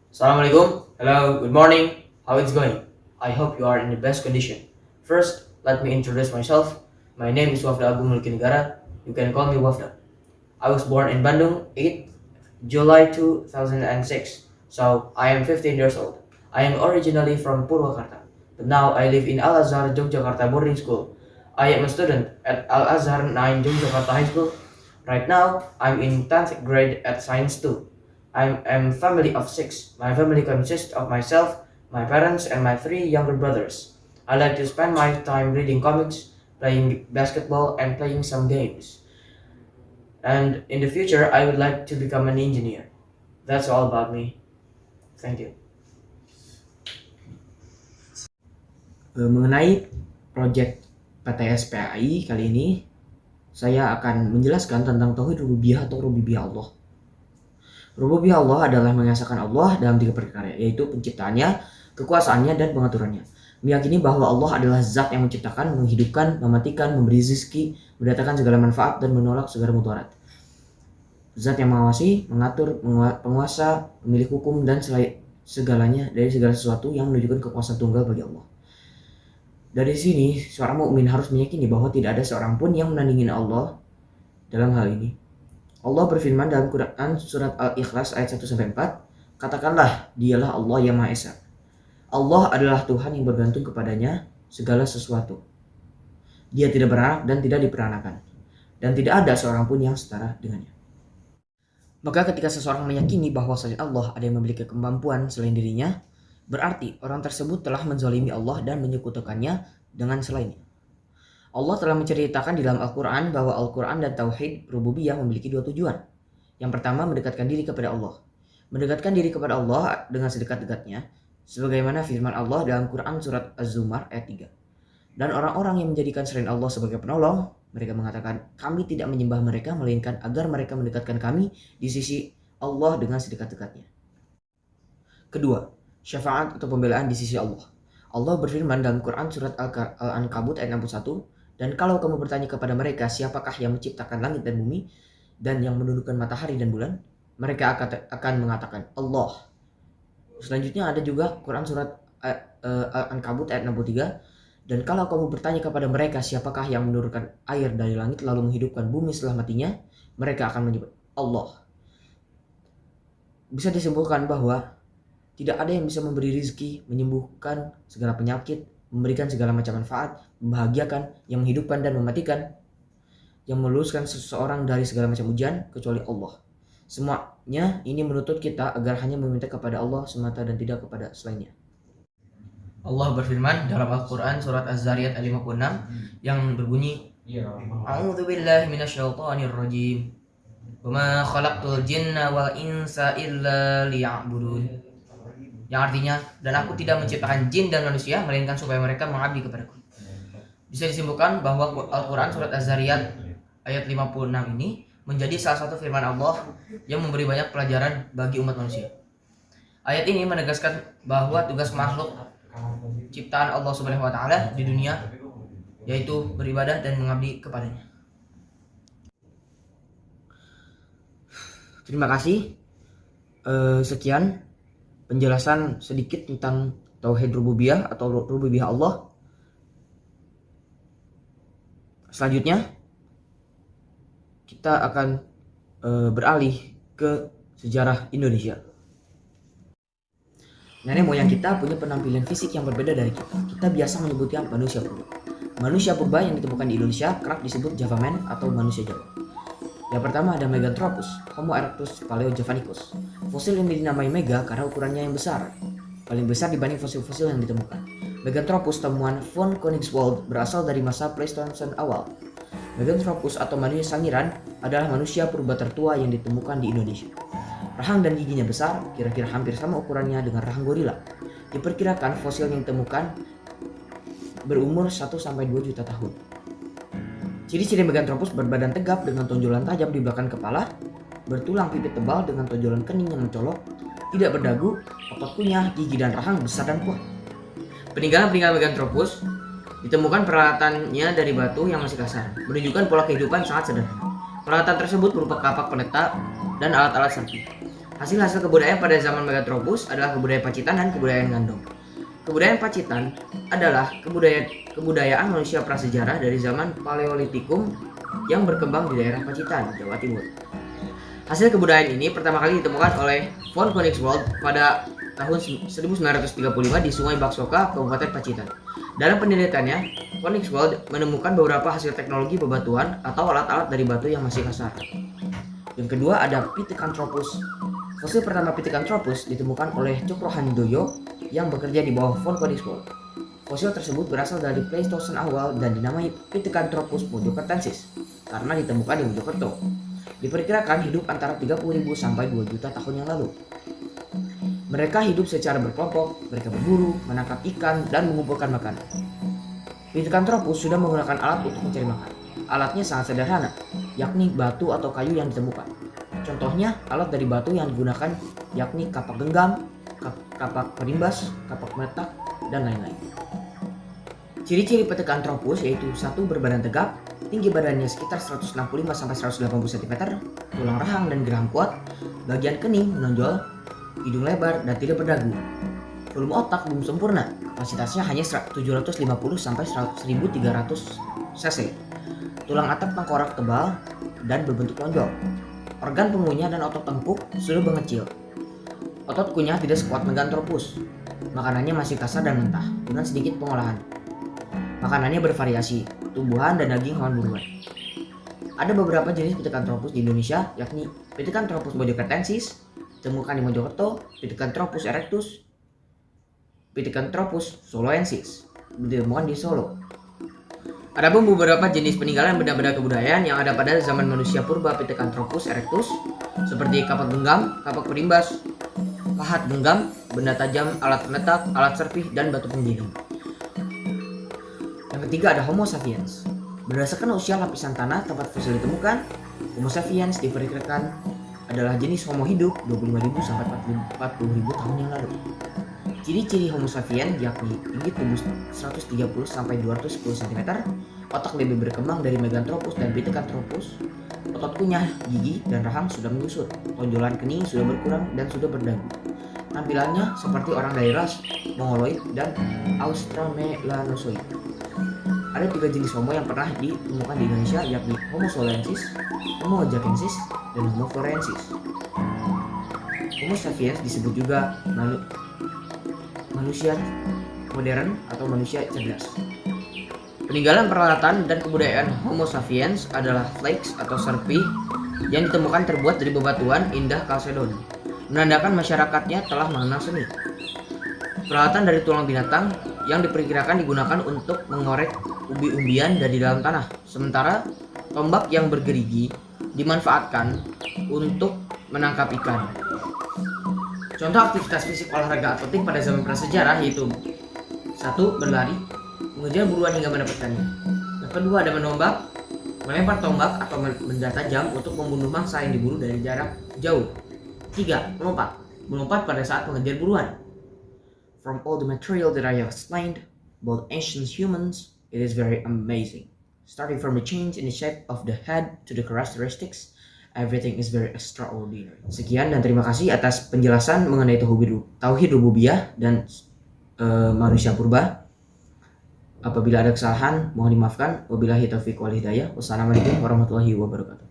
Assalamualaikum. Hello, good morning. How it's going? I hope you are in the best condition. First, let me introduce myself. My name is Wafda Agung Mulki Negara. You can call me Wafda. I was born in Bandung, 8 July 2006. So, I am 15 years old. I am originally from Purwakarta, but now I live in Al-Azhar, Yogyakarta boarding school. I am a student at Al-Azhar 9 Yogyakarta High School. Right now, I'm in 10th grade at Science 2. I'm a family of 6. My family consists of myself, my parents, and my 3 younger brothers. I like to spend my time reading comics, playing basketball, and playing some games. And in the future, I would like to become an engineer. That's all about me. Thank you. Mengenai proyek PTS PAI kali ini, saya akan menjelaskan tentang tauhid rububiyah atau rububiyah Allah. Rububiyah Allah adalah mengesahkan Allah dalam 3 perkara, yaitu penciptaannya, kekuasaannya, dan pengaturannya. Meyakini bahwa Allah adalah zat yang menciptakan, menghidupkan, mematikan, memberi rezeki, mendatangkan segala manfaat, dan menolak segala mudarat. Zat yang mengawasi, mengatur, penguasa, pemilik hukum, dan segalanya dari segala sesuatu yang menunjukkan kekuasaan tunggal bagi Allah. Dari sini, seorang mukmin harus meyakini bahwa tidak ada seorang pun yang menandingi Allah dalam hal ini. Allah berfirman dalam Quran surat Al-Ikhlas ayat 1-4, katakanlah dialah Allah yang Maha Esa. Allah adalah Tuhan yang bergantung kepadanya segala sesuatu. Dia tidak beranak dan tidak diperanakan, dan tidak ada seorang pun yang setara dengannya. Maka ketika seseorang meyakini bahwa Allah ada yang memiliki kemampuan selain dirinya, berarti orang tersebut telah menzalimi Allah dan menyekutukannya dengan selainnya. Allah telah menceritakan di dalam Al-Quran bahwa Al-Quran dan Tauhid Rububiyah memiliki 2 tujuan. Yang pertama, mendekatkan diri kepada Allah. Mendekatkan diri kepada Allah dengan sedekat-dekatnya, sebagaimana firman Allah dalam Quran surat Az-Zumar ayat 3. Dan orang-orang yang menjadikan selain Allah sebagai penolong, mereka mengatakan, kami tidak menyembah mereka, melainkan agar mereka mendekatkan kami di sisi Allah dengan sedekat-dekatnya. Kedua, syafaat atau pembelaan di sisi Allah. Allah berfirman dalam Quran surat Al-Ankabut ayat 61, dan kalau kamu bertanya kepada mereka siapakah yang menciptakan langit dan bumi dan yang menundukkan matahari dan bulan, mereka akan mengatakan Allah. Selanjutnya ada juga Quran surat Al-Ankabut ayat 63, dan kalau kamu bertanya kepada mereka siapakah yang menurunkan air dari langit lalu menghidupkan bumi setelah matinya, mereka akan menyebut Allah. Bisa disimpulkan bahwa tidak ada yang bisa memberi rezeki, menyembuhkan segala penyakit, memberikan segala macam manfaat, membahagiakan, yang menghidupkan dan mematikan, yang meluluskan seseorang dari segala macam ujian kecuali Allah. Semuanya ini menuntut kita agar hanya meminta kepada Allah semata dan tidak kepada selainnya. Allah berfirman dalam Al-Quran surat Az-Zariyat ayat 56 yang berbunyi, A'udzu billahi minasyaitonir rajim. Wa ma khalaqtul jinna wal insa illa liya'budun. Yang artinya, dan aku tidak menciptakan jin dan manusia melainkan supaya mereka mengabdi kepadaku. Bisa disimpulkan bahwa Al-Quran surat Az-Zariyat ayat 56 ini menjadi salah satu firman Allah yang memberi banyak pelajaran bagi umat manusia. Ayat ini menegaskan bahwa tugas makhluk ciptaan Allah Subhanahu wa taala di dunia yaitu beribadah dan mengabdi kepadanya. Terima kasih. Sekian penjelasan sedikit tentang tauhid rububiyah atau rububiyah Allah. Selanjutnya kita akan beralih ke sejarah Indonesia. Nenek moyang kita punya penampilan fisik yang berbeda dari kita. Kita biasa menyebutnya manusia purba. Manusia purba yang ditemukan di Indonesia kerap disebut Javaman atau manusia Jawa. Yang pertama ada Meganthropus, Homo erectus paleojavanicus. Fosil ini dinamai Mega karena ukurannya yang besar, paling besar dibanding fosil-fosil yang ditemukan. Meganthropus temuan von Koenigswald berasal dari masa Pleistosen awal. Meganthropus atau manusia sangiran adalah manusia purba tertua yang ditemukan di Indonesia. Rahang dan giginya besar, kira-kira hampir sama ukurannya dengan rahang gorila. Diperkirakan fosil yang ditemukan berumur 1-2 juta tahun. Ciri-ciri Meganthropus berbadan tegap dengan tonjolan tajam di belakang kepala, bertulang pipit tebal dengan tonjolan kening yang mencolok, tidak berdagu, otot kunyah, gigi dan rahang besar dan kuat. Peninggalan Meganthropus ditemukan peralatannya dari batu yang masih kasar, menunjukkan pola kehidupan sangat sederhana. Peralatan tersebut berupa kapak peleta dan alat-alat sakti. Hasil-hasil kebudayaan pada zaman Megatropus adalah kebudayaan Pacitan dan kebudayaan Gandong. Kebudayaan Pacitan adalah kebudayaan manusia prasejarah dari zaman Paleolitikum yang berkembang di daerah Pacitan, Jawa Timur. Hasil kebudayaan ini pertama kali ditemukan oleh von Königswald pada tahun 1935 di Sungai Baksoka, Kabupaten Pacitan. Dalam penelitiannya, Königswald menemukan beberapa hasil teknologi bebatuan atau alat-alat dari batu yang masih kasar. Yang kedua ada Pithecanthropus. Fosil pertama Pithecanthropus ditemukan oleh Cokrohandoyo yang bekerja di bawah von Königswald. Fosil tersebut berasal dari Pleistosen awal dan dinamai Pithecanthropus mojokertensis karena ditemukan di Mojokerto. Diperkirakan hidup antara 30.000 sampai 2 juta tahun yang lalu. Mereka hidup secara berkelompok, mereka berburu, menangkap ikan, dan mengumpulkan makanan. Pithecanthropus sudah menggunakan alat untuk mencari makan. Alatnya sangat sederhana, yakni batu atau kayu yang ditemukan. Contohnya, alat dari batu yang digunakan yakni kapak genggam, kapak perimbas, kapak meletak, dan lain-lain. Ciri-ciri Pithecanthropus yaitu 1. Berbadan tegap, tinggi badannya sekitar 165-180 cm, tulang rahang dan geraham kuat, bagian kening menonjol, hidung lebar dan tidak berdagu. Volume otak belum sempurna, kapasitasnya hanya 750-1300 cc. Tulang atap tengkorak tebal dan berbentuk lonjong. Organ pengunyah dan otot tengkuk sudah mengecil. Otot kunyah tidak sekuat Meganthropus. Makanannya masih kasar dan mentah, dengan sedikit pengolahan. Makanannya bervariasi, tumbuhan dan daging hewan buruan. Ada beberapa jenis Pithecanthropus di Indonesia, yakni Pithecanthropus mojokertensis, ditemukan di Mojokerto, Pithecanthropus erectus, Pithecanthropus soloensis, ditemukan di Solo. Ada pun beberapa jenis peninggalan benda-benda kebudayaan yang ada pada zaman manusia purba Pithecanthropus erectus, seperti kapak genggam, kapak perimbas, pahat genggam, benda tajam, alat meletak, alat serpih, dan batu penggiling. Yang ketiga ada Homo sapiens. Berdasarkan usia lapisan tanah tempat fosil ditemukan, Homo sapiens diperkirakan adalah jenis Homo hidup 25.000 sampai 40.000 tahun yang lalu. Ciri-ciri Homo sapiens yakni tinggi tubuh 130 sampai 210 cm, otak lebih berkembang dari Meganthropus dan Pithecanthropus, otot kunyah, gigi, dan rahang sudah menyusut, tonjolan kening sudah berkurang dan sudah berdagu. Tampilannya seperti orang dari ras Mongoloid dan Australmelanosoid. Ada 3 jenis Homo yang pernah ditemukan di Indonesia, yakni Homo soloensis, Homo jacensis, dan Homo florensis. Homo sapiens disebut juga manusia modern atau manusia cerdas. Peninggalan peralatan dan kebudayaan Homo sapiens adalah flakes atau serpih yang ditemukan terbuat dari bebatuan indah Chalcedon, menandakan masyarakatnya telah mengenal seni. Peralatan dari tulang binatang yang diperkirakan digunakan untuk mengorek umbi-umbian dari dalam tanah, sementara tombak yang bergerigi dimanfaatkan untuk menangkap ikan. Contoh aktivitas fisik olahraga atletik pada zaman prasejarah yaitu 1. Berlari, mengejar buruan hingga mendapatkannya. Yang kedua ada menombak, melempar tombak atau benda tajam untuk membunuh mangsa yang diburu dari jarak jauh. 3. Melompat pada saat mengejar buruan. From all the material that I have explained about ancient humans, it is very amazing. Starting from the change in the shape of the head to the characteristics, everything is very extraordinary. Sekian dan terima kasih atas penjelasan mengenai tauhid rububiyah dan manusia purba. Apabila ada kesalahan mohon dimaafkan. Wabillahi taufiq wal hidayah. Wassalamualaikum warahmatullahi wabarakatuh.